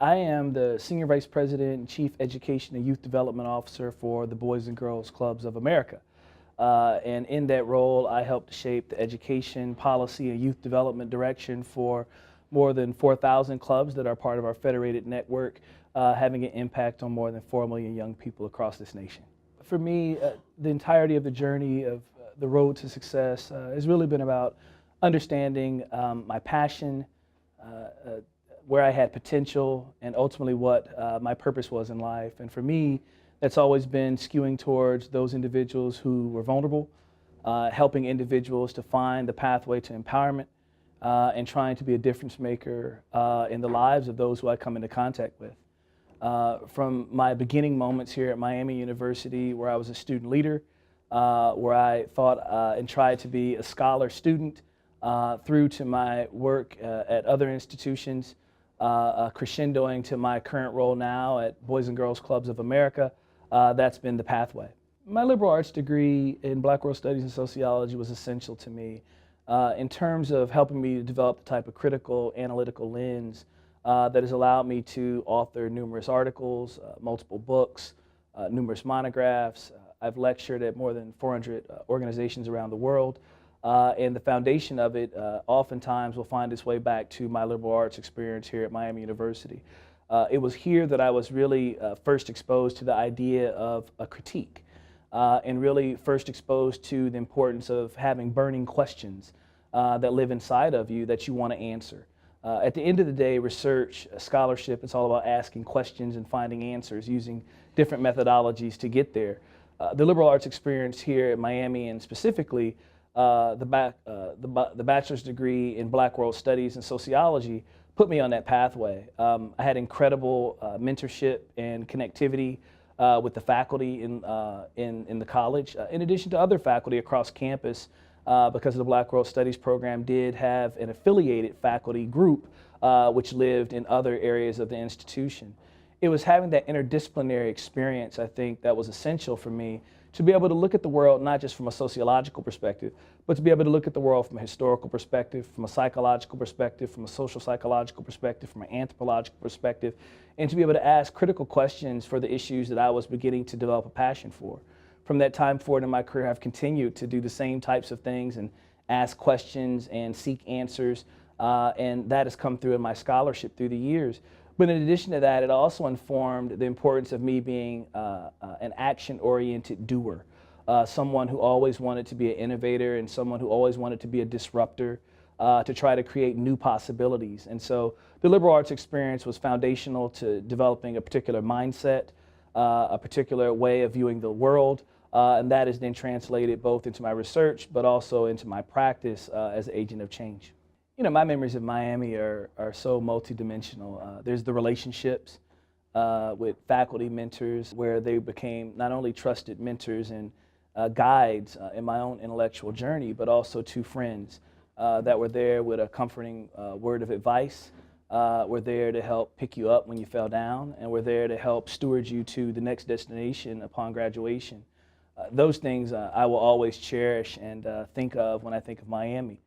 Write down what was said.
I am the Senior Vice President and Chief Education and Youth Development Officer for the Boys and Girls Clubs of America. And in that role, I help to shape the education, policy, and youth development direction for more than 4,000 clubs that are part of our federated network, having an impact on more than 4 million young people across this nation. For me, the entirety of the journey of the road to success has really been about understanding my passion, where I had potential, and ultimately what my purpose was in life. And for me, that's always been skewing towards those individuals who were vulnerable, helping individuals to find the pathway to empowerment, and trying to be a difference maker in the lives of those who I come into contact with. From my beginning moments here at Miami University, where I was a student leader, where I thought and tried to be a scholar student, through to my work at other institutions, crescendoing to my current role now at Boys and Girls Clubs of America. That's been the pathway. My liberal arts degree in Black World Studies and Sociology was essential to me in terms of helping me to develop the type of critical analytical lens that has allowed me to author numerous articles, multiple books, numerous monographs. I've lectured at more than 400 organizations around the world. And the foundation of it oftentimes will find its way back to my liberal arts experience here at Miami University. It was here that I was really first exposed to the idea of a critique, and really first exposed to the importance of having burning questions that live inside of you that you want to answer. At the end of the day, research, scholarship, it's all about asking questions and finding answers using different methodologies to get there. The liberal arts experience here at Miami, and specifically the bachelor's degree in Black World Studies and Sociology, put me on that pathway. I had incredible mentorship and connectivity with the faculty in the college, in addition to other faculty across campus, because the Black World Studies program did have an affiliated faculty group which lived in other areas of the institution. It was having that interdisciplinary experience, I think, that was essential for me to be able to look at the world not just from a sociological perspective, but to be able to look at the world from a historical perspective, from a psychological perspective, from a social psychological perspective, from an anthropological perspective, and to be able to ask critical questions for the issues that I was beginning to develop a passion for. From that time forward in my career, I've continued to do the same types of things and ask questions and seek answers, and that has come through in my scholarship through the years. But in addition to that, it also informed the importance of me being an action-oriented doer, someone who always wanted to be an innovator and someone who always wanted to be a disruptor, to try to create new possibilities. And so the liberal arts experience was foundational to developing a particular mindset, a particular way of viewing the world, and that is then translated both into my research but also into my practice as an agent of change. You know, my memories of Miami are so multidimensional. There's the relationships with faculty mentors, where they became not only trusted mentors and guides in my own intellectual journey, but also two friends that were there with a comforting word of advice, were there to help pick you up when you fell down, and were there to help steward you to the next destination upon graduation. Those things I will always cherish and think of when I think of Miami.